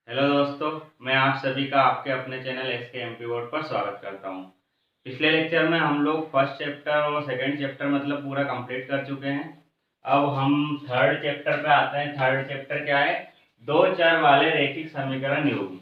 Hello दोस्तों, मैं आप सभी का आपके अपने चैनल एसके एमपी बोर्ड पर स्वागत करता हूं। पिछले लेक्चर में हम लोग फर्स्ट चैप्टर और सेकंड चैप्टर मतलब पूरा कंप्लीट कर चुके हैं। अब हम थर्ड चैप्टर पे आते हैं। थर्ड चैप्टर क्या है? दो चर वाले रैखिक समीकरण योग।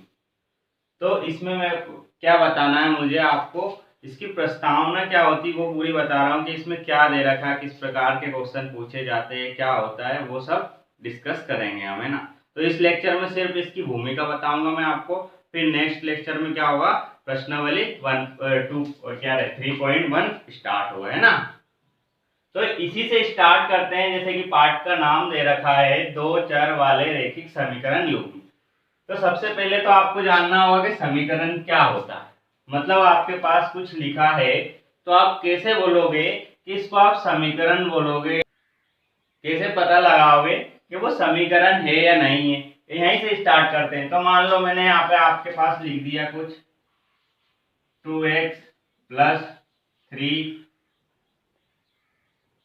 तो इसमें मैं क्या बताना है मुझे आपको, इसकी प्रस्तावना क्या होती है वो पूरी बता रहा हूँ कि इसमें क्या दे रखा है, किस प्रकार के क्वेश्चन पूछे जाते हैं, क्या होता है, वो सब डिस्कस करेंगे हम, है ना। तो इस लेक्चर में सिर्फ इसकी भूमिका बताऊंगा मैं आपको। फिर नेक्स्ट लेक्चर में क्या होगा, प्रश्नावली 1 2 और क्या है 3.1 स्टार्ट होगा, है ना। तो इसी से स्टार्ट करते हैं। जैसे कि पाठ का नाम दे रखा है दो चर वाले रैखिक समीकरण योग। तो सबसे पहले तो आपको जानना होगा कि समीकरण क्या होता है। मतलब आपके पास कुछ लिखा है तो आप कैसे बोलोगे कि इसको आप समीकरण बोलोगे, कैसे पता लगाओगे कि वो समीकरण है या नहीं है। यहीं से स्टार्ट करते हैं। तो मान लो मैंने यहाँ पे आपके पास लिख दिया कुछ 2x प्लस 3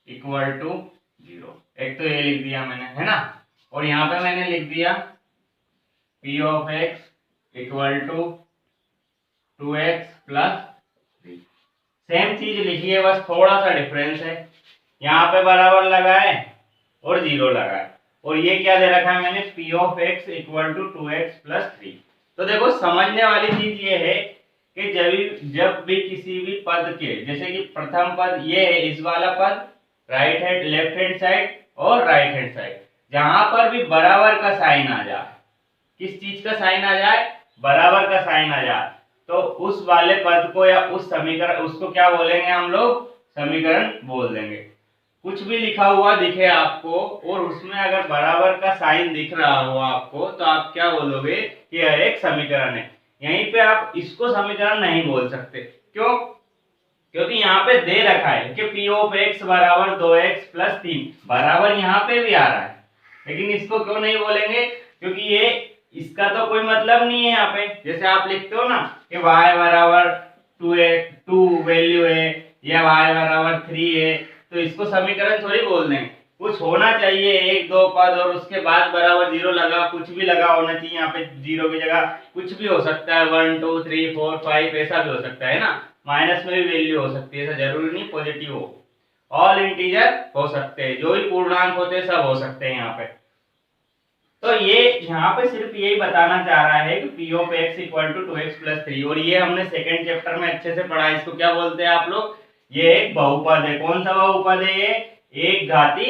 इक्वल टू 0। एक तो ये लिख दिया मैंने, है ना। और यहाँ पे मैंने लिख दिया p of x equal to 2x plus 3। Same चीज लिखी है, बस थोड़ा सा डिफरेंस है। यहाँ पे बराबर लगाए और 0 लगाए। और ये क्या दे रखा है मैंने, p of x equal to 2x plus 3। तो देखो समझने वाली चीज ये है कि जब भी किसी भी पद के, जैसे कि प्रथम पद ये है, इस वाला पद right hand left hand side और राइट हैंड साइड, जहां पर भी बराबर का साइन आ जाए, किस चीज का साइन आ जाए, बराबर का साइन आ जाए, तो उस वाले पद को या उस समीकरण, उसको क्या बोलेंगे हम लोग, समीकरण बोल देंगे। कुछ भी लिखा हुआ दिखे आपको और उसमें अगर बराबर का साइन दिख रहा हो आपको, तो आप क्या बोलोगे कि यह एक समीकरण है। यहीं पे आप इसको समीकरण नहीं बोल सकते। क्यों? क्योंकि यहाँ पे दे रखा है कि p ऑफ x बराबर 2x प्लस 3, बराबर यहाँ पे भी आ रहा है, लेकिन इसको क्यों नहीं बोलेंगे? क्योंकि ये इसका तो कोई मतलब नहीं है। यहाँ पे जैसे आप लिखते हो ना कि y बराबर 2 वैल्यू है या y बराबर 3 है, तो इसको समीकरण थोड़ी बोल देंगे। कुछ होना चाहिए एक दो पद और उसके बाद बराबर 0 लगा, कुछ भी लगा होना चाहिए। यहाँ पे 0 की जगह कुछ भी हो सकता है, 1 2 3 4 5 ऐसा भी हो सकता है ना। माइनस में भी वैल्यू हो सकती है, ऐसा जरूरी नहीं पॉजिटिव हो। ऑल इंटीजर हो सकते हैं, जो भी पूर्णांक होते हैं सब हो सकते हैं यहाँ पे। तो ये यहाँ पे सिर्फ यही बताना चाह रहा है कि p of x equal to 2x plus 3। और ये हमने सेकंड चैप्टर में अच्छे से पढ़ा। इसको क्या बोलते हैं आप लोग, ये एक बहुपद है। कौन सा बहुपद है ये? एक घाती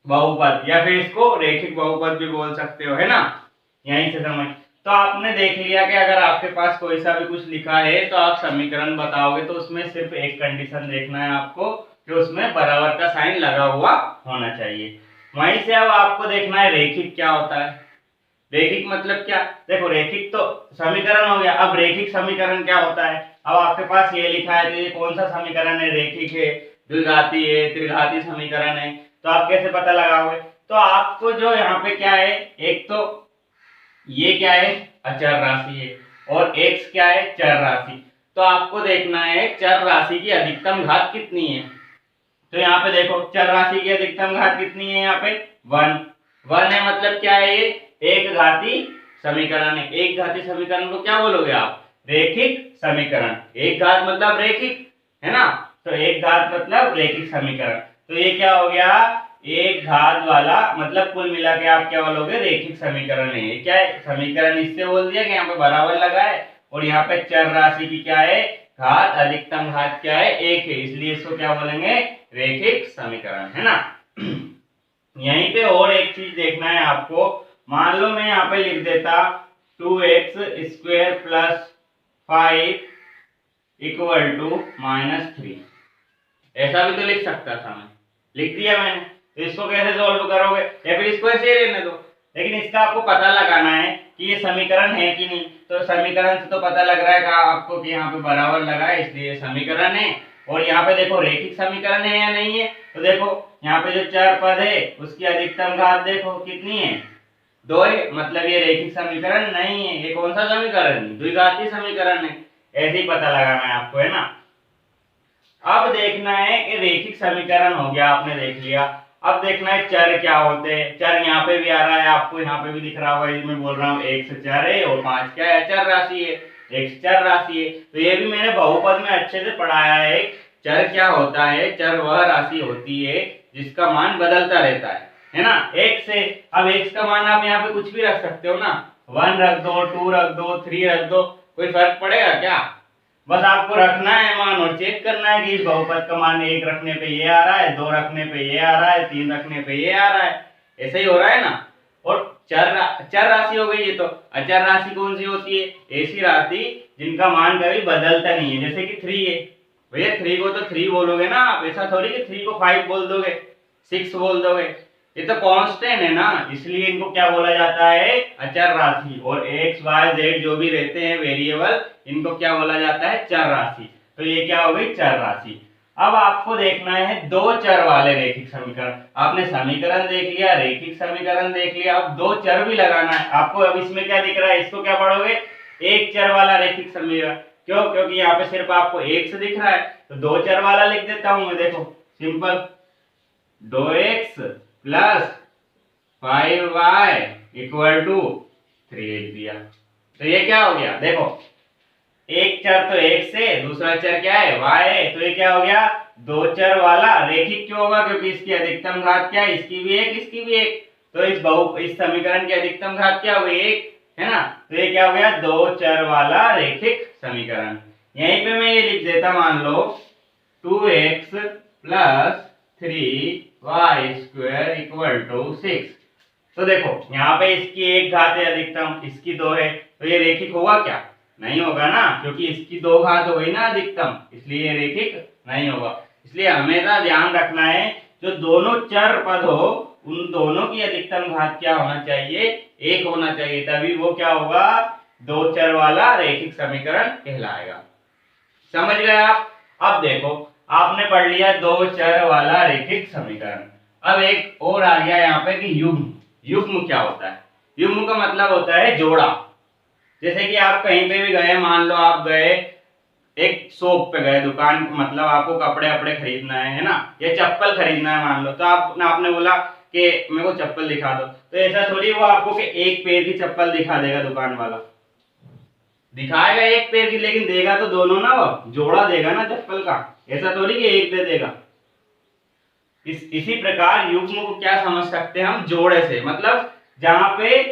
बहुपद, या फिर इसको रैखिक बहुपद भी बोल सकते हो, है ना। यहीं से समझ। तो आपने देख लिया कि अगर आपके पास कोई सा भी कुछ लिखा है तो आप समीकरण बताओगे तो उसमें सिर्फ एक कंडीशन देखना है आपको कि उसमें बराबर का साइन लगा हुआ होना चाहिए। वहीं से अब आपको देखना है रैखिक क्या होता है। रैखिक मतलब क्या? देखो रैखिक तो समीकरण हो गया, अब रैखिक समीकरण क्या होता है। अब आपके पास ये लिखा है तो ये कौन सा समीकरण है, रैखिक है, द्विघाती है, त्रिघाती समीकरण है। तो आप कैसे पता लगाओगे? तो आपको जो यहाँ पे क्या है, एक तो ये क्या है, अचर राशि है, और x क्या है, चर राशि। तो आपको देखना है चर राशि की अधिकतम घात कितनी है। तो यहाँ पे देखो चर राशि की अधिकतम घात कितनी है, यहाँ पे 1 है। मतलब क्या है, ये एक घाती समीकरण है। एक घाती समीकरण को क्या बोलोगे आप, रैखिक समीकरण। एक घात मतलब रैखिक, है ना। तो एक घात मतलब रैखिक समीकरण। तो ये क्या हो गया, एक घात वाला, मतलब कुल मिला के आप क्या बोलोगे, रैखिक समीकरण है। ये क्या है, समीकरण इससे बोल दिया कि यहाँ पे बराबर लगा है और यहाँ पे चर राशि की क्या है, घात, अधिकतम घात क्या है, 1 है, इसलिए इसको क्या बोलेंगे, रैखिक समीकरण, है ना। यहीं पे और एक चीज देखना है आपको। मान लो मैं यहाँ पे लिख देता 2x square plus 5 equal to -3। ऐसा भी तो लिख सकता था मैं, लिख दिया मैंने। तो इसको कैसे सॉल्व करोगे, या फिर इसको ऐसे ही रहने दो। लेकिन इसका आपको पता लगाना है कि ये समीकरण है कि नहीं। तो समीकरण से तो पता लग रहा है कि आपको कि यहाँ पे बराबर लगा है, इसलिए समीकरण है। और यहाँ पे देखो रैखिक समीकरण है या नहीं है। तो देखो यहाँ पे जो चर पद है उसकी अधिकतम घात देखो कितनी है, 2 है। मतलब ये रैखिक समीकरण नहीं है। ये कौन सा समीकरण है, द्विघाती समीकरण है। ऐसे ही पता लगाना है आपको, है ना। अब देखना है कि रैखिक समीकरण हो गया, आपने देख लिया। अब देखना है चर क्या होते हैं। चर यहाँ पे भी आ रहा है, आपको यहाँ पे भी दिख रहा होगा, मैं बोल रहा हूँ x चर है और 5 क्या है, चर राशि है, x चर राशि है। तो ये भी मैंने बहुपद में अच्छे से पढ़ाया है। चर क्या होता है, चर वह राशि होती है जिसका मान बदलता रहता है ना। x से, अब x का मान आप यहाँ पे कुछ भी रख सकते हो ना, 1 रख दो, 2 रख दो, 3 रख दो, कोई फर्क पड़ेगा क्या? बस आपको रखना है मान और चेक करना है कि इस बहुपद का मान 1 रखने पे ये आ रहा है, 2 रखने पे ये आ रहा है, 3 रखने पे ये आ रहा है, ऐसे ही हो रहा है ना। और चर राशि हो गई ये। तो अचर राशि कौन सी होती है, ऐसी राशि जिनका मान कभी बदलता नहीं है, जैसे कि 3 है, भैया 3 को तो 3 बोलोगे ना आप, ऐसा थोड़ी कि 3 को 5 बोल दोगे, 6 बोल दोगे, ये तो कांस्टेंट है ना, इसलिए इनको क्या बोला जाता है, अचर राशि। और x y z जो भी रहते हैं वेरिएबल, इनको क्या बोला जाता है, चर राशि। तो ये क्या हो गई, चर राशि। अब आपको देखना है दो चर वाले रैखिक समीकरण। आपने समीकरण देख लिया, रैखिक समीकरण देख लिया, अब दो चर भी लगाना है आपको। अब इसमें क्या दिख रहा है, इसको क्या पढ़ोगे, एक चर वाला रैखिक समीकरण। क्यों, क्योंकि यहाँ पे सिर्फ आपको एक से दिख रहा है, तो दो चर वाला लिख देता हूं मैं। देखो simple, 2x plus 5y equal to 3 लिख दिया। तो ये क्या हो गया, देखो एक चर तो x से, दूसरा चर क्या है, y है, तो ये क्या हो गया, दो चर वाला रैखिक। क्यों होगा, क्योंकि इसकी अधिकतम घात क्या है, इसकी भी एक, इसकी भी एक, तो इस समीकरण की अधिकतम घात क्या हो गई, एक, है ना। तो ये क्या हो गया, दो चर वाला रैखिक समीकरण। यहीं पे मैं ये लिख देता, मान लो 2x plus 3y square equal to 6। तो देखो यहाँ पे इसकी एक घात है अधिकतम, इसकी दो है, तो ये रैखिक होगा क्या, नहीं होगा ना, क्योंकि इसकी दो घात हो गई ना अधिकतम, इसलिए ये रैखिक नहीं होगा। इसलिए हमेशा ध्यान रखना है, जो दोनों चर पद हो उन दोनों की अधिकतम घात क्या होना चाहिए, एक होना चाहिए, तभी वो क्या होगा, दो चर वाला रैखिक समीकरण कहलाएगा। समझ गए आप। अब देखो आपने पढ़ लिया दो चर वाला रैखिक समीकरण। अब एक और आ गया यहाँ पे कि युग्म। युग्म क्या होता है, युग्म का मतलब होता है जोड़ा। जैसे कि आप कहीं पे भी गए, मान लो आप गए एक शॉप पे गए, दुकान, मतलब आपको कपड़े अपड़े खरीदना है ना, या चप्पल खरीदना है मान लो, तो आपने बोला कि मेरे को चप्पल दिखा दो, तो ऐसा थोड़ी वो आपको कि एक पैर की चप्पल दिखा देगा दुकान वाला, दिखाएगा एक पैर की, लेकिन देगा तो दोनों ना, वो जोड़ा देगा ना चप्पल का, ऐसा थोड़ी कि एक दे देगा। इसी प्रकार युग्म को क्या समझ सकते हैं हम, जोड़े से, मतलब जहां पे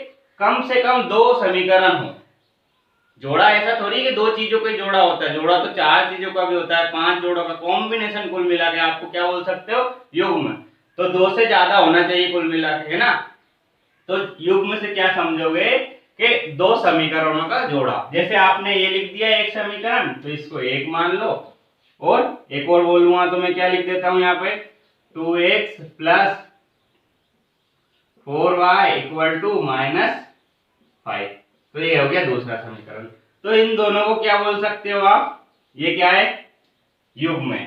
कम से कम दो समीकरण हो। जोड़ा ऐसा थोड़ी कि दो चीजों का जोड़ा होता है, जोड़ा तो चार चीजों का भी होता है, 5 जोड़ों का कॉम्बिनेशन कुल मिला के आपको क्या बोल सकते हो, युग्म। तो दो से ज्यादा होना चाहिए कुल मिला के, है ना। तो युग्म से क्या समझोगे कि दो समीकरणों का जोड़ा। जैसे आपने ये लिख दिया एक समीकरण, तो इसको एक मान लो, और एक और बोलूंगा तो मैं क्या लिख देता हूं यहाँ पे, 2x plus 4y equal to -5। तो ये हो गया दूसरा समीकरण। तो इन दोनों को क्या बोल सकते हो आप, ये क्या है, युग्म है।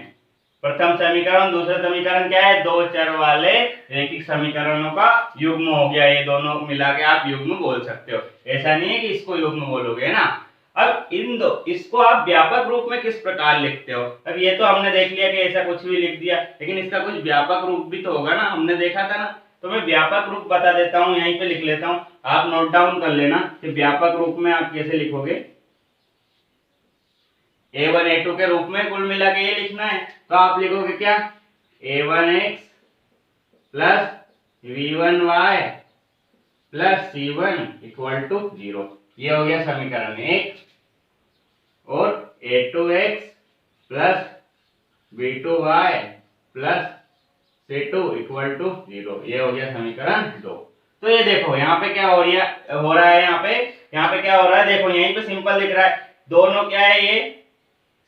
प्रथम समीकरण, दूसरा समीकरण क्या है, दो चर वाले रैखिक समीकरणों का युग्म हो गया। ये दोनों मिला के आप युग्म बोल सकते हो, ऐसा नहीं है कि इसको युग्म बोलोगे ना। अब इसको आप व्यापक रूप में किस प्रकार लिखते हो। अब ये तो हमने देख लिया कि ऐसा कुछ भी लिख दिया, लेकिन इसका कुछ व्यापक रूप भी तो होगा ना, हमने देखा था ना। तो मैं व्यापक रूप बता देता हूं, यहीं पे लिख लेता हूं, आप नोट डाउन कर लेना कि व्यापक रूप में आप कैसे लिखोगे। a1 a2 के रूप में कुल मिला के ये लिखना है, तो आप लिखोगे क्या, a1x plus v1y plus c1 equal to 0। ये हो गया समीकरण एक। और a2x plus v2y plus c2 equal to 0, ये हो गया समीकरण 2। तो ये देखो यहाँ पे क्या हो रहा है, यहाँ पे क्या हो रहा है, देखो यहीं पे सिंपल दिख रहा है, दोनों क्या है, ये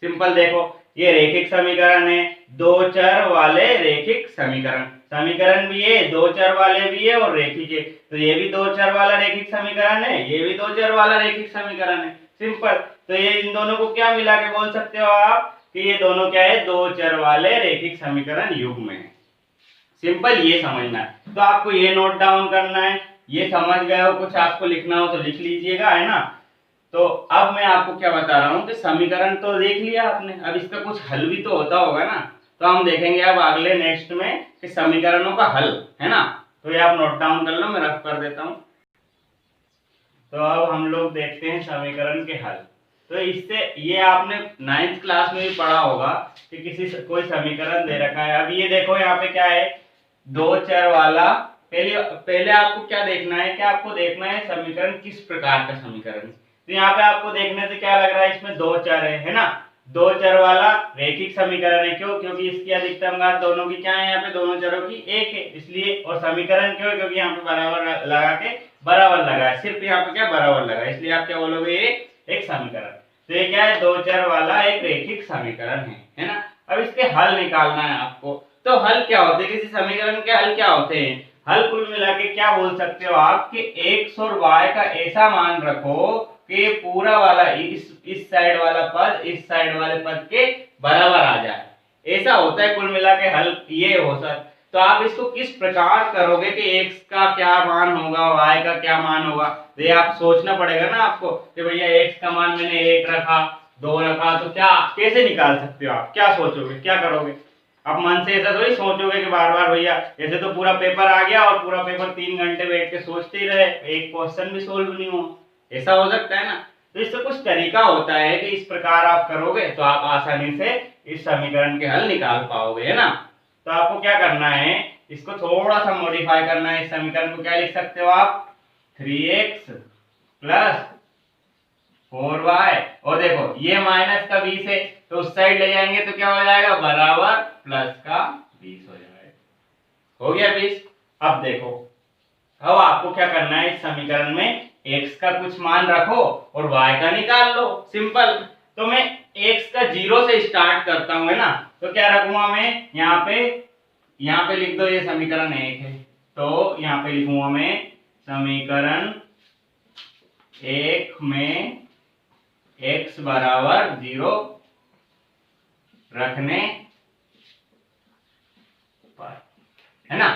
सिंपल देखो, ये रैखिक समीकरण है, दो चर वाले रैखिक समीकरण भी है, दो चर वाले भी है और रैखिक है। तो ये भी दो चर वाला रैखिक समीकरण है, ये भी दो चर वाला रैखिक समीकरण है, सिंपल। तो ये इन दोनों को क्या मिला के बोल सकते हो आप कि ये दोनों क्या है, दो चर वाले रैखिक समीकरण युग्म है। सिंपल, ये समझना है। तो आपको ये नोट डाउन करना है, ये समझ गए हो, कुछ आपको लिखना हो तो लिख लीजिएगा, है ना। तो अब मैं आपको क्या बता रहा हूं कि समीकरण तो देख लिया आपने, अब इसका कुछ हल भी तो होता होगा ना। तो हम देखेंगे अब अगले नेक्स्ट में कि समीकरणों का हल, है ना। तो ये आप नोट डाउन कर लो, मैं रफ कर देता हूँ। तो अब हम लोग देखते हैं समीकरण के हल। तो इससे ये आपने 9th क्लास में भी पढ़ा होगा कि कोई समीकरण दे रखा है। अब ये देखो यहाँ पे क्या है, दो चर वाला। पहले आपको क्या देखना है कि आपको देखना है समीकरण किस प्रकार का समीकरण। तो यहाँ पे आपको देखने से क्या लग रहा है, इसमें दो चर है ना। दो चर वाला रैखिक समीकरण है। क्यों? क्योंकि इसकी अधिकतम घात दोनों की क्या है, यहाँ पे दोनों चरों की एक है इसलिए। और समीकरण क्यों? क्योंकि यहाँ पे बराबर लगा के बराबर लगा है, सिर्फ यहाँ पे क्या बराबर लगा है, इसलिए आप क्या बोलोगे, ये एक समीकरण। तो ये क्या है, दो चर वाला एक रैखिक समीकरण है ना। अब इसके हल निकालना है आपको। तो हल क्या होते हैं, किसी समीकरण के हल क्या होते हैं? हल कुल मिला के क्या बोल सकते हो आप कि x और y का ऐसा मान रखो कि पूरा वाला इस साइड वाला पद इस साइड वाले पद के बराबर आ जाए। ऐसा होता है कुल मिला के हल, ये हो सकता। तो आप इसको किस प्रकार करोगे कि x का क्या मान होगा, y का क्या मान होगा, तो ये आप सोचना पड़ेगा ना आपको कि भैया x का मान मैंने 1 रखा, 2 रखा, तो क्या कैसे निकाल सकते हो आप, क्या सोचोगे, क्या करोगे? आप मन से ऐसा थोड़ी सोचोगे कि बार बार भैया ऐसे तो पूरा पेपर आ गया और पूरा पेपर 3 घंटे बैठ के सोचते ही रहे, एक क्वेश्चन भी सोल्व नहीं हो, ऐसा हो सकता है ना। तो इससे कुछ तरीका होता है कि इस प्रकार आप करोगे तो आप आसानी से इस समीकरण के हल निकाल पाओगे, है ना। तो आपको क्या करना है, इसको थोड़ा सा मॉडिफाई करना है। इस समीकरण को क्या लिख सकते हो आप, 3x प्लस 4y, और देखो ये माइनस का 20 है तो उस साइड ले जाएंगे तो क्या हो जाएगा, बराबर प्लस का 20 हो जाएगा। हो गया 20। अब देखो, अब आपको क्या करना है, इस समीकरण में x का कुछ मान रखो और y का निकाल लो, सिंपल। तो मैं x का 0 से स्टार्ट करता हूं, है ना। तो क्या रखूंगा मैं, यहाँ पे लिख दो, ये समीकरण 1 है, तो यहाँ पे लिखूंगा मैं समीकरण 1 में x बराबर 0 रखने पर, है ना।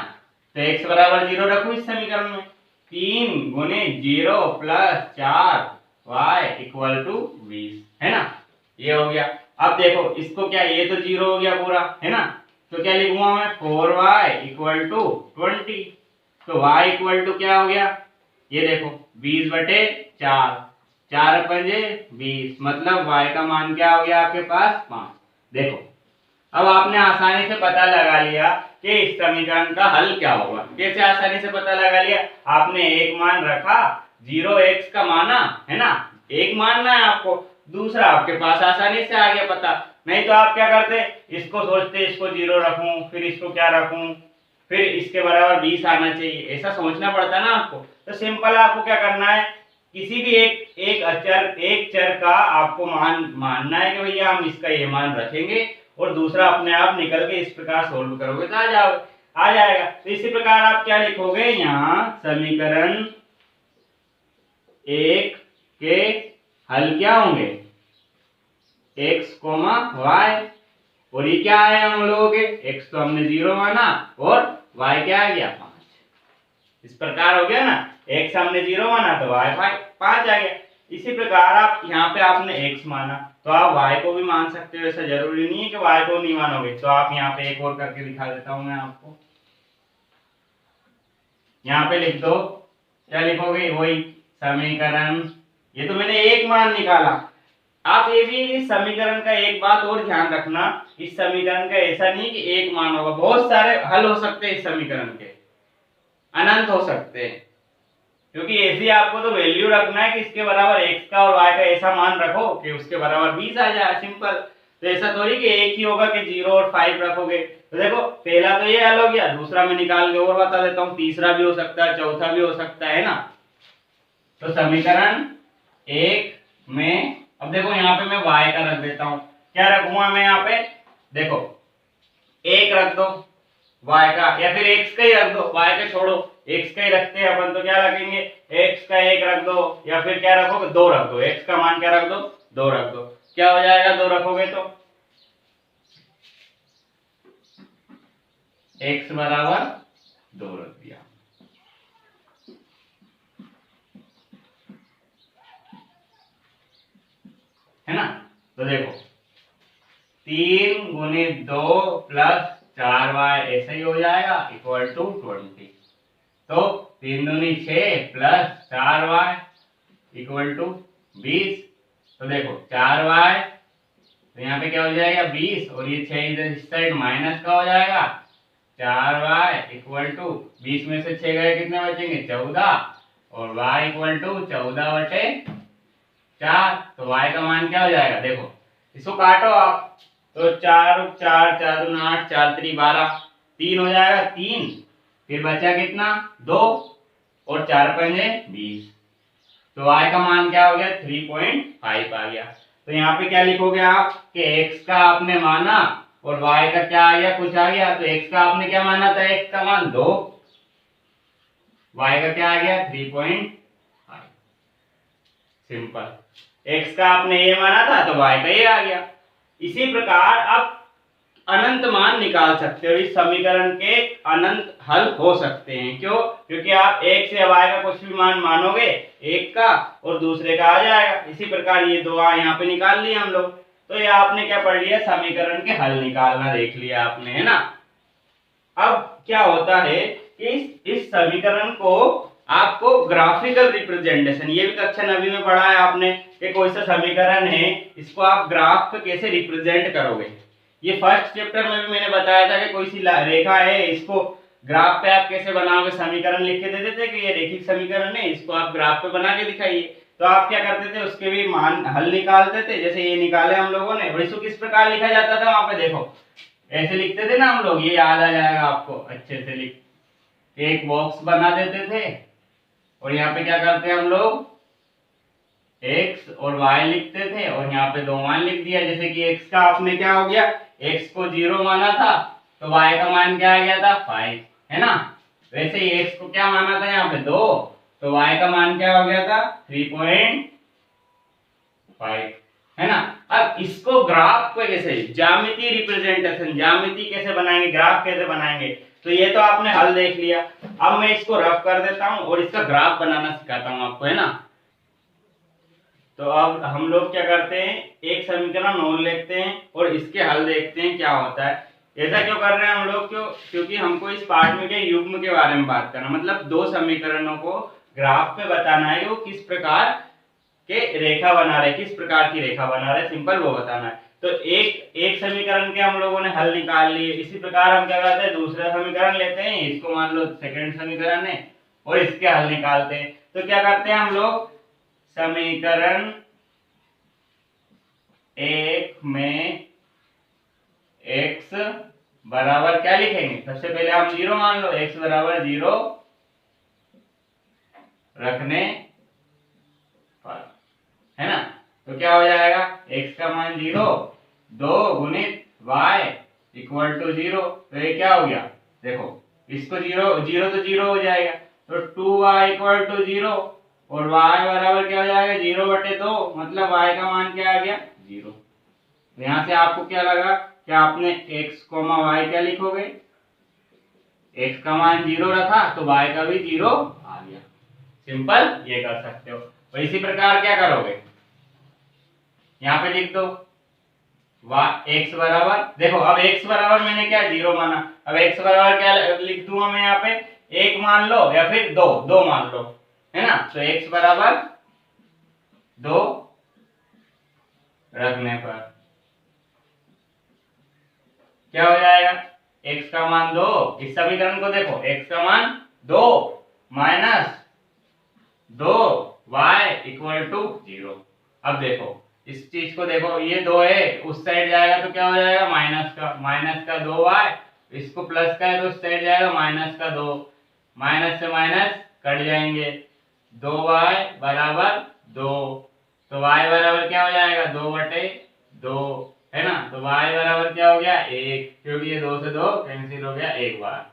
तो x बराबर 0 रखो इस समीकरण में, 3 गुने 0 प्लस 4 y इक्वल टू 20, है ना। ये हो गया। अब देखो इसको क्या, ये तो 0 हो गया पूरा, है ना। तो क्या लिखूंगा मैं, 4y इक्वल टू 20। तो y इक्वल टू क्या हो गया, ये देखो 20/4, 4 पंजे 20, मतलब y का मान क्या हो गया आपके पास, 5। देखो अब आपने आसानी से पता लगा लिया कि इस समीकरण का हल क्या होगा। कैसे आसानी से पता लगा लिया, आपने एक मान रखा, 0x का माना, है ना, एक मानना है आपको, दूसरा आपके पास आसानी से आ गया पता। नहीं तो आप क्या करते, इसको सोचते इसको 0 रखूं, फिर इसको क्या रखूं, फिर इसके बराबर 20 आना चाहिए, ऐसा सोचना पड़ता है ना आपको। तो सिंपल आपको क्या करना है, किसी भी एक चर का आपको मान मानना है कि भैया हम इसका ये मान रखेंगे, और दूसरा अपने आप निकल के इस प्रकार सोल्व करोगे तो आ जाएगा। तो इसी प्रकार आप क्या लिखोगे, यहाँ समीकरण 1 के हल क्या होंगे, x, y, और ये क्या है हम लोगों के, x तो हमने 0 माना और y क्या आ गया, 5। इस प्रकार हो गया ना, x हमने 0 माना तो y 5 आ गया। इसी प्रकार आप यहाँ पे आपने x माना तो आप y को भी मान सकते हो, ऐसा जरूरी नहीं है कि y को नहीं मानोगे। तो आप यहाँ पे एक और करके दिखा देता हूं मैं आपको, यहाँ पे लिख दो, क्या लिखोगे, वही समीकरण, ये तो मैंने एक मान निकाला। आप ये भी इस समीकरण का एक बात और ध्यान रखना, इस समीकरण का ऐसा नहीं कि एक मान होगा, बहुत सारे हल हो सकते हैं इस समीकरण के, अनंत हो सकते हैं। क्योंकि ऐसे आपको तो वैल्यू रखना है कि इसके बराबर x का और y का ऐसा मान रखो कि उसके बराबर 20 आ जाए, सिंपल। तो ऐसा थोड़ी कि एक ही होगा कि 0 और 5 रखोगे। तो देखो पहला तो ये हल हो गया, दूसरा मैं निकाल के और बता देता हूँ, तीसरा भी हो सकता है, चौथा भी हो सकता है ना। तो समीकरण 1 में अब देखो यहाँ पे मैं y का रख देता हूँ, क्या रखूंगा मैं यहाँ पे, देखो 1 रख दो y का, या फिर x का ही रख दो, y का छोड़ो, x का ही रखते हैं अपन, तो क्या रखेंगे, x का 1 रख दो, या फिर क्या रखोगे, 2 रख दो, x का मान क्या रख दो, 2 रख दो। क्या हो जाएगा 2 रखोगे तो, x बराबर 2 रख दिया, है ना। तो देखो 3 गुणित 2 प्लस 4y ऐसे ही हो जाएगा इक्वल टू 20। तो 3 दूनी 6 प्लस 4y इक्वल टू 20। तो देखो 4y, तो यहाँ पे क्या हो जाएगा 20, और ये 6 इधर इस साइड माइनस का हो जाएगा 4y इक्वल टू 20 में से 6 गए कितने बचेंगे 14, और y इक्वल टू 14/4। तो y का मान क्या हो जाएगा, देखो इसको काटो आप, तो 4 4 4 दूनी 8 4 3 12, 3 हो जाएगा 3, फिर बचा कितना 2, और 4 पंजे 20। तो y का मान क्या हो गया 3.5 आ गया। तो यहाँ पे क्या लिखोगे आप कि x का आपने माना और y का क्या आ गया, कुछ आ गया। तो x का आपने क्या माना था, x का मान 2, y का क्या आ गया 3.5। सिंपल, x का आपने ये माना था तो y का ये आ गया। इसी प्रकार आप अनंत मान निकाल सकते हो, इस समीकरण के अनंत हल हो सकते हैं। क्यों? क्योंकि आप x से y का कुछ भी मान मानोगे, एक का और दूसरे का आ जाएगा। इसी प्रकार ये दो यहाँ पे निकाल लिए हम लोग। तो ये आपने क्या पढ़ लिया, समीकरण के हल निकालना देख लिया आपने, है ना। अब क्या होता है कि इस समीकरण को आपको ग्राफिकल रिप्रेजेंटेशन, ये भी कक्षा 9वीं में पढ़ा है आपने कि कोई सा समीकरण है, इसको आप ग्राफ पे कैसे रिप्रेजेंट करोगे। ये फर्स्ट चैप्टर में भी मैंने बताया था कि कोई सी रेखा है, इसको ग्राफ पे आप कैसे बनाओगे, समीकरण लिख के दे देते कि ये रेखिक समीकरण है, इसको आप ग्राफ पे बना के दिखाइए। तो आप क्या करते थे, उसके भी मान हल निकालते थे, जैसे ये निकाले हम लोगों ने। और इसको किस प्रकार लिखा जाता था, वहां पे देखो ऐसे लिखते थे ना हम लोग, ये याद आ जाएगा आपको अच्छे से। लिख एक बॉक्स बना देते थे, और यहाँ पे क्या करते हैं हम लोग, x और y लिखते थे, और यहाँ पे दो मान लिख दिया। जैसे कि x का आपने क्या हो गया, x को 0 माना था, तो y का मान क्या आ गया था 5, है ना। वैसे ही x को क्या माना था यहाँ पे 2, तो y का मान क्या हो गया था 3.5, है ना। अब इसको ग्राफ पे कैसे, ज्यामिति रिप्रेजेंटेशन, ज्यामिति कैसे बनाएंगे, ग्राफ कैसे बनाएंगे, तो ये तो आपने हल देख लिया। अब मैं इसको रफ कर देता हूं और इसका ग्राफ बनाना सिखाता हूं आपको, है ना। तो अब हम लोग क्या करते हैं, एक समीकरण और लेते हैं और इसके हल देखते हैं क्या होता है। ऐसा क्यों कर रहे हैं हम लोग, क्योंकि हमको इस पार्ट में के युग्म के बारे में बात करना, मतलब दो समीकरणों को ग्राफ पे बताना है, वो किस प्रकार के रेखा बना रहे, किस प्रकार की रेखा बना रहे, सिंपल वो बताना है। तो एक समीकरण के हम लोगों ने हल निकाल लिए। इसी प्रकार हम क्या करते हैं, दूसरा समीकरण लेते हैं, इसको मान लो सेकंड समीकरण है, और इसके हल निकालते हैं। तो क्या करते हैं हम लोग, समीकरण एक में x बराबर क्या लिखेंगे, सबसे पहले हम 0 मान लो, x बराबर 0 रखने पर, है ना। तो क्या हो जाएगा, x का मान 0, 2 गुणित y इक्वल टू 0। तो ये क्या हो गया, देखो इसको 0 0 तो 0 हो जाएगा, तो 2y इक्वल टू 0, और y बराबर क्या हो जाएगा 0/2, मतलब y का मान क्या आ गया 0। तो यहाँ से आपको क्या लगा कि आपने x, y क्या लिखोगे, x का मान 0 रखा तो y का भी 0 आ गया। सिंपल, ये कर सकते हो। तो इसी प्रकार क्या करोगे, यहाँ पे लिख दो x बराबर, देखो अब x बराबर मैंने क्या 0 माना, अब x बराबर क्या लिख दूंगा मैं यहाँ पे, 1 मान लो या फिर 2 मान लो, है ना। तो x बराबर 2 रखने पर क्या हो जाएगा, x का मान 2, इस समीकरण को देखो, x का मान 2 माइनस 2y इक्वल टू 0। अब देखो इस चीज को देखो, ये 2 है, उस साइड जाएगा तो क्या हो जाएगा माइनस का 2y, इसको प्लस का है तो उस साइड जाएगा माइनस का 2, माइनस से माइनस कट जाएंगे, 2y बराबर 2। तो y बराबर क्या हो जाएगा 2/2, है ना। तो y बराबर क्या हो गया 1, क्योंकि ये 2 से 2 कैंसिल हो गया एक बार।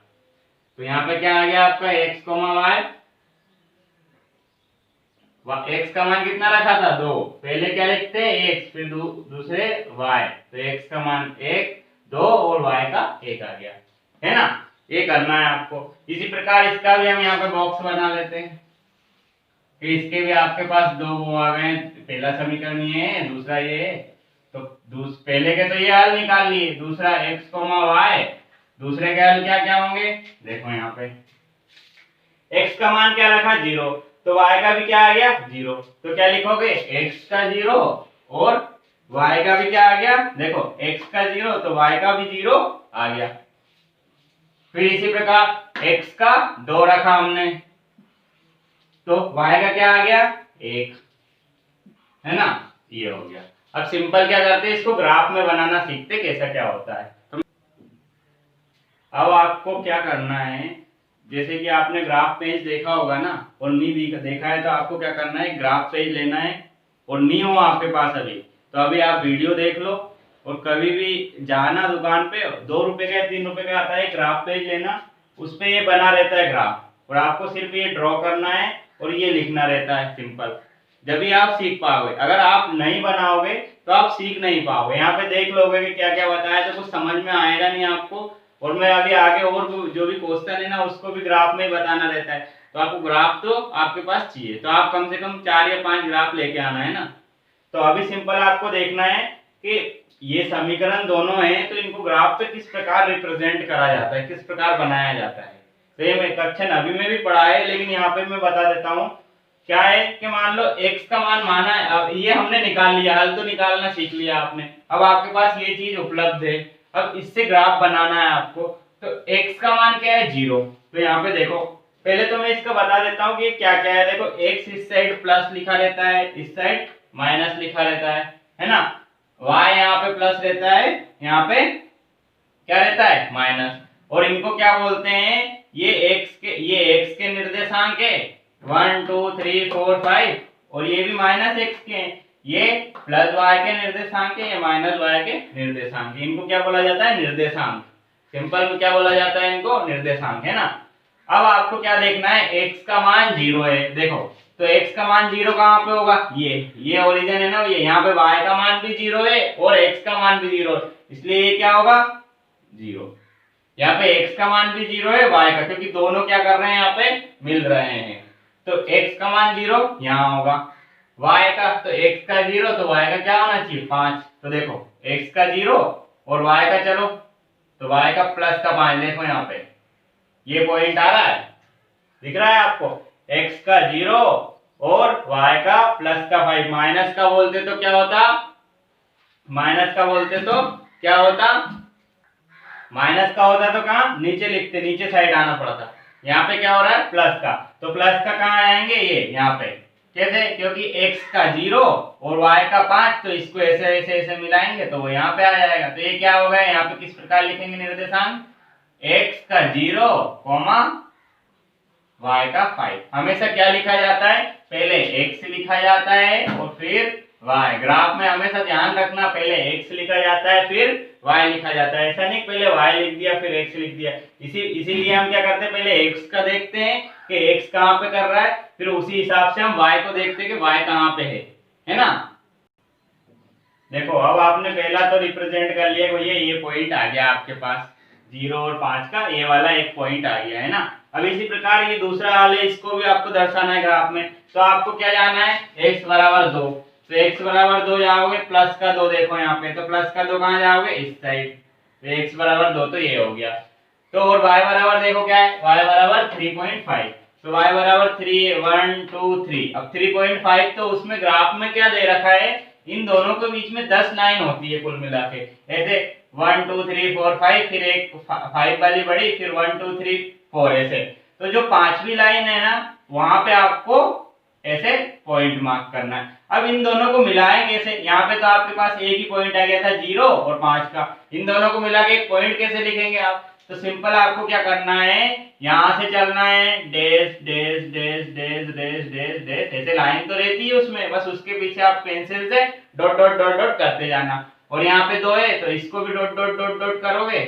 तो यहाँ पे क्या आ गया आपका x, y, x का मान कितना रखा था 2, पहले क्या लिखते हैं x, फिर दूसरे y, तो x का मान 1, 2 और y का 1 आ गया, है ना। ये करना है आपको। इसी प्रकार इसका भी हम यहाँ पे बॉक्स बना लेते हैं कि इसके भी आपके पास दो वो आ गए, पहला समीकरण ये है, दूसरा ये है, तो पहले के तो ये हल निकाल लिए, दूसरा x, y, दूसरे के हल क्या क्या होंगे देखो यहाँ पे x का मान क्या रखा 0, तो y का भी क्या आ गया 0, तो क्या लिखोगे x का 0 और y का भी क्या आ गया, देखो x का 0 तो y का भी 0 आ गया। फिर इसी प्रकार x का 2 रखा हमने तो y का क्या आ गया 1, है ना, ये हो गया। अब सिंपल क्या करते हैं, इसको ग्राफ में बनाना सीखते कैसा क्या होता है। तो अब आपको क्या करना है, जैसे कि आपने ग्राफ पेज देखा होगा ना और नहीं देखा है तो आपको क्या करना है, ग्राफ पेज लेना है और नहीं हो आपके पास अभी तो अभी आप वीडियो देख लो और कभी भी जाना दुकान पे 2 रुपए का 3 रुपए का आता है ग्राफ पेज लेना, उस पे ये बना रहता है ग्राफ और आपको सिर्फ ये ड्रॉ करना है और ये लिखना रहता है सिंपल, जब भी आप सीख पाओगे। अगर आप नहीं बनाओगे तो आप सीख नहीं पाओगे, यहाँ पे देख लोगे कि क्या क्या बताया तो कुछ समझ में आएगा नहीं आपको। और मैं अभी आगे और जो भी क्वेश्चन है ना उसको भी ग्राफ में ही बताना रहता है, तो आपको ग्राफ तो आपके पास चाहिए, तो आप कम से कम 4 या 5 ग्राफ लेके आना है ना। तो अभी सिंपल आपको देखना है कि ये समीकरण दोनों हैं तो इनको ग्राफ पे किस प्रकार रिप्रेजेंट करा जाता है, किस प्रकार बनाया जाता है। तो ये मैं कक्षा अभी में भी पढ़ा है लेकिन यहाँ पे मैं बता देता हूँ क्या है कि मान लो x का मान माना है, अब ये हमने निकाल लिया, हल तो निकालना सीख लिया आपने, अब आपके पास ये चीज उपलब्ध है, अब इससे ग्राफ बनाना है आपको। तो x का मान क्या है 0, तो यहाँ पे देखो पहले तो मैं इसका बता देता हूँ कि क्या क्या है। देखो x इस साइड प्लस लिखा रहता है, इस साइड माइनस लिखा रहता है ना, y यहाँ पे प्लस रहता है, यहाँ पे क्या रहता है माइनस, और इनको क्या बोलते हैं, ये x के निर्देशांक है 1 2 3 4 5 और ये भी माइनस x के हैं, ये प्लस y के निर्देशांक है, ये माइनस y के निर्देशांक है, इनको क्या बोला जाता है निर्देशांक, सिंपल में क्या बोला जाता है इनको निर्देशांक, है ना। अब आपको क्या देखना है, x का मान 0 है, देखो तो x का मान 0 कहाँ पे होगा, ये ओरिजिन है ना, ये यहाँ पे y का मान भी 0 है और x का मान भी 0 है, इसलिए ये क्या होगा 0। यहाँ पे x का मान भी 0 है y का, क्योंकि दोनों क्या कर रहे हैं यहाँ पे मिल रहे हैं, तो x का मान 0 यहाँ होगा, y का तो x का 0 तो y का क्या होना चाहिए 5, तो देखो x का 0 और y का चलो तो y का प्लस का 5, देखो यहाँ पे ये पॉइंट आ रहा है, दिख रहा है आपको, x का 0 और y का प्लस का 5, माइनस का बोलते तो क्या होता, माइनस का बोलते तो क्या होता, माइनस का होता तो कहाँ नीचे लिखते, नीचे साइड आना पड़ता, यहाँ पे क्या हो रहा है प्लस का, तो प्लस का कहाँ आएंगे ये यहाँ पे, कैसे, क्योंकि x का 0 और y का 5, तो इसको ऐसे ऐसे ऐसे मिलाएंगे तो वो यहाँ पे आ जाएगा, तो ये क्या होगा, यहाँ पे किस प्रकार लिखेंगे निर्देशांक, x का 0 y का 5, हमेशा क्या लिखा जाता है, पहले x लिखा जाता है और फिर y, ग्राफ में हमेशा ध्यान रखना पहले x लिखा जाता है फिर y लिखा जाता है, ऐसा नहीं पहले y लिख दिया फिर x लिख दिया, इसीलिए हम क्या करते हैं पहले x का देखते हैं कि x कहाँ पे कर रहा है, फिर उसी हिसाब से हम y को देखते हैं कि y कहाँ पे है ना। देखो अब आपने पहला तो रिप्रेजेंट कर लिया, भैया ये पॉइंट आ गया आपके पास 0 और 5 का, ये वाला एक पॉइंट आ गया, है ना। अब इसी प्रकार ये दूसरा वाला है, इसको भी आपको दर्शाना है ग्राफ में, तो आपको क्या जाना है, x बराबर 2, तो x बराबर 2 जाओगे, प्लस का 2 देखो यहाँ पे, तो प्लस का 2 कहाँ जाओगे इस साइड, तो x बराबर 2 तो ये हो गया, तो और y बराबर देखो क्या है, y बराबर 3.5, तो y बराबर 3 1 2 3, अब 3.5 तो उसमें ग्राफ में क्या दे रखा है, इन दोनों के बीच में 10 लाइन होती है कुल मिला के, ऐसे 1 2 3 4 5, फिर एक 5 वाली बड़ी, फिर 1 2 3 4 ऐसे, तो जो 5वीं लाइन है ना वहां पे आपको ऐसे पॉइंट मार्क करना है। अब इन दोनों को मिलाएंगे ऐसे, यहाँ पे तो आपके पास एक ही पॉइंट आ गया था 0 और 5 का, इन दोनों को मिला के एक पॉइंट कैसे लिखेंगे आप, तो सिंपल आपको क्या करना है, यहाँ से चलना है dash dash dash dash dash dash dash, ऐसे लाइन तो रहती है उसमें, बस उसके पीछे आप पेंसिल से डॉट डॉट डॉट डॉट करते जाना, और यहाँ पे 2 है तो इसको भी डॉट डॉट डॉट डॉट करोगे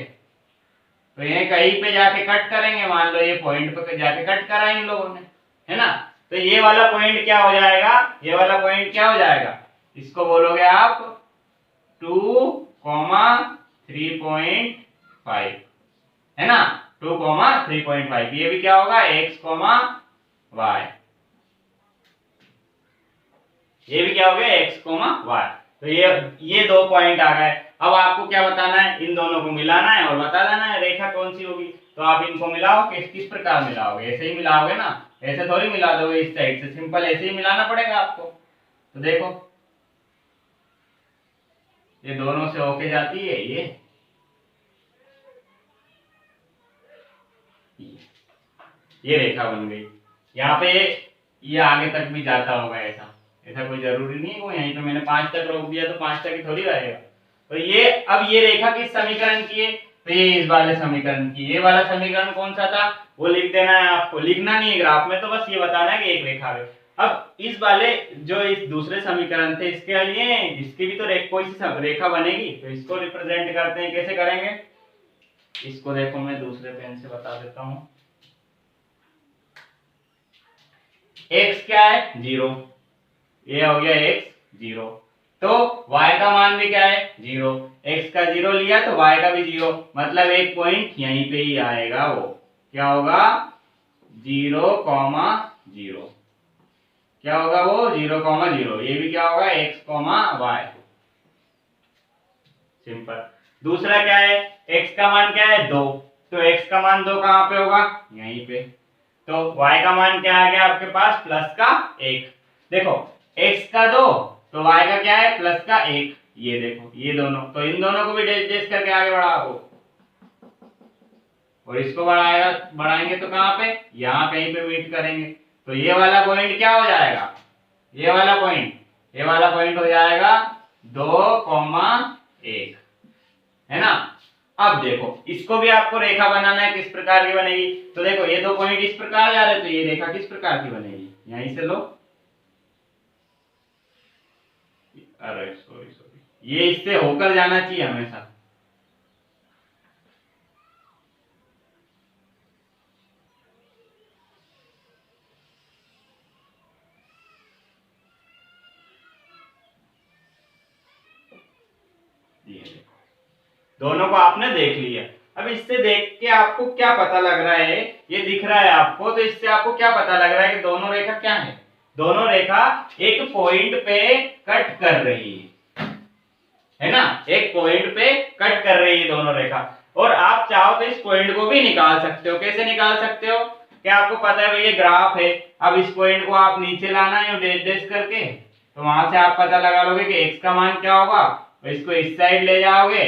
तो ये कहीं पे जाके कट करेंगे, मान लो ये पॉइंट पे जाके कट करा इन लोगों ने, है ना, तो ये वाला पॉइंट क्या हो जाएगा, ये वाला पॉइंट क्या हो जाएगा, इसको बोलोगे आप 2,3.5, है ना, 2,3.5, ये भी क्या होगा x, y, ये भी क्या हो गया x, y, तो ये 2 पॉइंट आ गए। अब आपको क्या बताना है, इन दोनों को मिलाना है और बता देना है रेखा कौन सी होगी। तो आप इनको मिलाओ, किस प्रकार मिलाओगे, ऐसे ही मिलाओगे ना, ऐसे थोड़ी मिला दोगे इस साइड से, सिंपल ऐसे ही मिलाना पड़ेगा आपको। तो देखो ये दोनों से होके जाती है ये रेखा बन गई। यहाँ पे ये आगे तक भी जाता होगा, ऐसा ऐसा कोई जरूरी नहीं है वो यहीं पे मैंने 5 तक रोक दिया तो 5 तक ही थोड़ी रहेगा। तो ये अब ये रेखा किस समीकरण की है, तो ये इस वाले समीकरण की। ये वाला समीकरण कौन सा था वो लिख देना है आपको, लिखना नहीं है ग्राफ में, तो बस ये बताना है कि एक रेखा है। अब इस वाले जो इस दूसरे समीकरण थे इसके लिए इसकी भी तो कोई सी रेखा बनेगी, तो इसको रिप्रेजेंट करते हैं, कैसे करेंगे इसको देखो मैं दूसरे पेन से बता देता हूं। x क्या है 0, ये हो गया x 0, तो y का मान भी क्या है 0, x का 0 लिया तो y का भी 0, मतलब एक पॉइंट यहीं पे ही आएगा, वो क्या होगा 0,0, क्या होगा वो 0,0, ये भी क्या होगा x, y, सिंपल। दूसरा क्या है, x का मान क्या है 2, तो x का मान 2 कहां पे होगा यहीं पे, तो y का मान क्या आ गया आपके पास प्लस का 1। देखो x का 2 तो y का क्या है प्लस का 1, ये देखो ये दोनों, तो इन दोनों को भी डेश डेश करके आगे बढ़ाओ और इसको बढ़ाएंगे तो कहां पे, यहां कहीं पे मीट करेंगे, तो ये वाला पॉइंट क्या हो जाएगा, ये वाला पॉइंट हो जाएगा 2,1, है ना। अब देखो इसको भी आपको रेखा बनाना है, किस प्रकार की बनेगी, तो देखो ये 2 पॉइंट इस प्रकार जा रहे हैं, तो ये रेखा किस प्रकार की बनेगी, यहीं से लो, अरे सॉरी ये इससे होकर जाना चाहिए हमेशा, ये देखो दोनों को आपने देख लिया। अब इससे देख के आपको क्या पता लग रहा है, ये दिख रहा है आपको, तो इससे आपको क्या पता लग रहा है कि दोनों रेखा क्या है, दोनों रेखा एक पॉइंट पे कट कर रही है ना, एक पॉइंट पे कट कर रही है दोनों रेखा। और आप चाहो तो इस पॉइंट को भी निकाल सकते हो, कैसे निकाल सकते हो, क्या आपको पता है ये ग्राफ है, अब इस पॉइंट को आप नीचे लाना है डेश डेश करके, तो वहां से आप पता लगा लोगे कि x का मान क्या होगा, तो इसको इस साइड ले जाओगे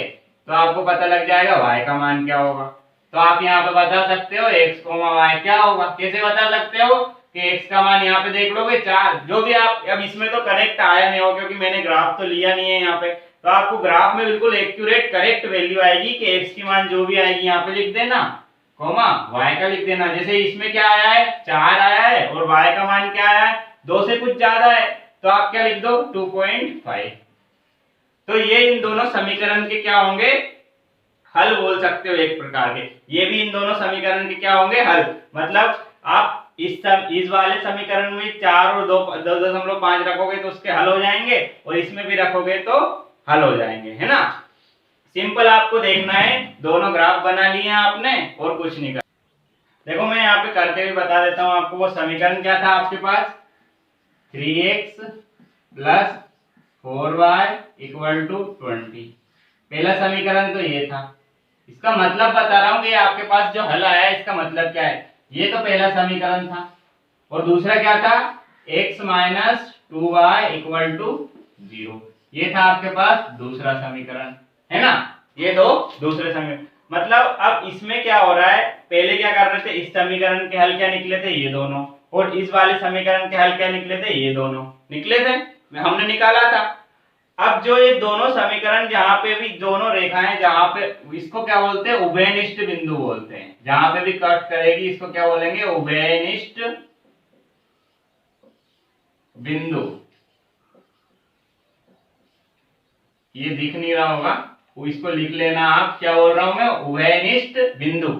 तो आपको पता लग जाएगा y का मान क्या होगा। तो आप यहाँ पे बता सकते हो x, y क्या होगा, कैसे बता सकते हो कि x का मान यहाँ पे देख लोगे 4, जो भी आप, अब इसमें तो करेक्ट आया नहीं हो क्योंकि मैंने ग्राफ तो लिया नहीं है यहाँ पे, तो आपको ग्राफ में बिल्कुल एक्यूरेट करेक्ट वैल्यू आएगी कि x की मान जो भी आएगी यहाँ पे लिख देना, कॉमा y का लिख देना। जैसे इसमें क्या आया है 4 आया है और y का मान क्या आया है 2 से कुछ ज्यादा है, तो आप क्या लिख दो 2.5। तो ये इन दोनों समीकरण के क्या होंगे, हल बोल सकते हो एक प्रकार के, ये भी इन दोनों समीकरण के क्या होंगे हल, मतलब आप इस वाले समीकरण में 4 और 2.5 रखोगे तो उसके हल हो जाएंगे, और इसमें भी रखोगे तो हल हो जाएंगे, है ना। सिंपल आपको देखना है, दोनों ग्राफ बना लिए आपने और कुछ नहीं करना। देखो मैं यहाँ पे करके भी बता देता हूँ आपको, वो समीकरण क्या था आपके पास 3x plus 4y equal to 20, पहला समीकरण तो ये था, इसका मतलब बता रहा हूं कि आपके पास जो हल आया है इसका मतलब क्या है, ये तो पहला समीकरण था, और दूसरा क्या था x minus 2y equal to 0, ये था आपके पास दूसरा समीकरण, है ना। ये दो दूसरे समीकरण, मतलब अब इसमें क्या हो रहा है, पहले क्या कर रहे थे, इस समीकरण के हल क्या निकले थे ये दोनों, और इस वाले समीकरण के हल क्या निकले थे ये दोनों निकले थे, हमने निकाला था। अब जो ये दोनों समीकरण जहां पे भी दोनों रेखाएं जहां पे, इसको क्या बोलते हैं उभयनिष्ठ बिंदु बोलते हैं, जहां पे भी कट करेगी इसको क्या बोलेंगे उभयनिष्ठ बिंदु, ये दिख नहीं रहा होगा, इसको लिख लेना आप, क्या बोल रहा हूं मैं उभयनिष्ठ बिंदु,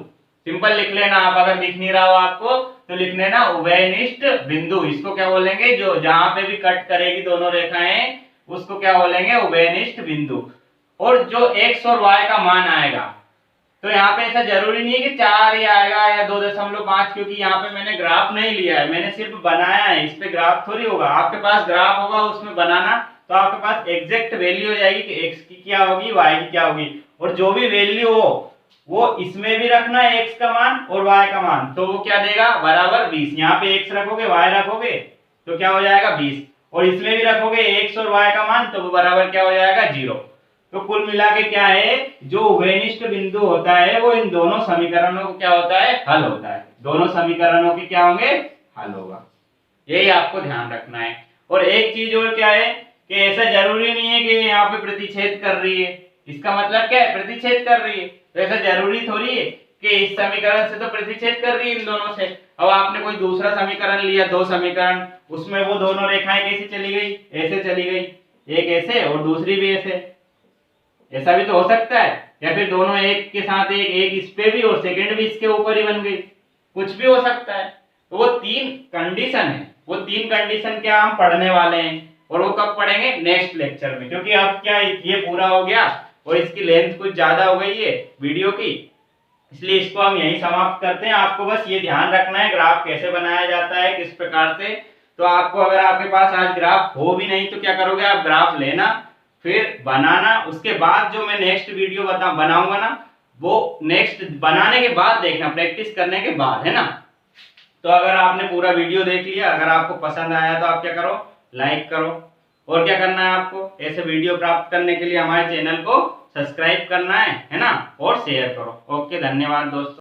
सिंपल लिख लेना आप, अगर दिख नहीं रहा हो आपको तो लिख लेना उभयनिष्ठ बिंदु, इसको क्या बोलेंगे जो जहां पे भी कट करेगी दोनों रेखाएं उसको क्या बोलेंगे उभयनिष्ठ बिंदु। और जो x और y का मान आएगा, तो यहाँ पे ऐसा जरूरी नहीं है कि 4 ही आएगा या 2.5, क्योंकि यहाँ पे मैंने ग्राफ नहीं लिया है, मैंने सिर्फ बनाया है, इस पे ग्राफ थोड़ी होगा, आपके पास ग्राफ होगा उसमें बनाना तो आपके पास एग्जैक्ट वैल्यू हो जाएगी कि x की क्या होगी, y की क्या होगी। और जो भी वैल्यू हो वो इसमें भी रखना है, x का मान और y का मान, तो वो क्या देगा, बराबर 20। यहाँ पे x रखोगे y रखोगे तो क्या हो जाएगा 20, और इसमें भी रखोगे x और y का मान तो वो बराबर क्या हो जाएगा 0। तो कुल मिला के क्या है, जो उभयनिष्ठ बिंदु होता है वो इन दोनों समीकरणों को क्या होता है, हल होता है। दोनों समीकरणों के क्या होंगे, हल होगा। यही आपको ध्यान रखना है। और एक चीज और क्या है कि ऐसा जरूरी नहीं है कि यहाँ पे प्रतिच्छेद कर रही है, इसका मतलब क्या है, प्रतिच्छेद कर रही है, तो ऐसा जरूरी थोड़ी है कि इस समीकरण से तो प्रतिच्छेद कर रही है इन दोनों से। अब आपने कोई दूसरा समीकरण लिया, दो समीकरण, उसमें वो दोनों रेखाएं कैसे चली गई, ऐसे चली गई, एक ऐसे और दूसरी भी ऐसे, ऐसा भी तो हो सकता है। या फिर दोनों एक के साथ एक, एक इस पे भी और सेकंड भी इसके ऊपर ही बन गई, कुछ भी हो सकता है। तो वो तीन कंडीशन है, वो तीन कंडीशन क्या हम पढ़ने वाले हैं, और वो कब पढ़ेंगे, नेक्स्ट लेक्चर में। क्योंकि अब क्या ये पूरा हो गया और इसकी लेंथ कुछ ज्यादा हो गई है वीडियो की, इसलिए इसको हम यहीं समाप्त करते हैं। आपको बस ये ध्यान रखना है ग्राफ कैसे बनाया जाता है, किस प्रकार से। तो आपको अगर आपके पास आज ग्राफ हो भी नहीं तो क्या करोगे, आप ग्राफ लेना, फिर बनाना, उसके बाद जो मैं नेक्स्ट वीडियो बनाऊंगा ना, वो नेक्स्ट बनाने के बाद देखना, प्रैक्टिस करने के बाद, है ना। तो अगर आपने पूरा वीडियो देख लिया, अगर आपको पसंद आया तो आप क्या करो, लाइक करो। और क्या करना है आपको, ऐसे वीडियो प्राप्त करने के लिए हमारे चैनल को सब्सक्राइब करना है ना, और शेयर करो। ओके, धन्यवाद दोस्तों।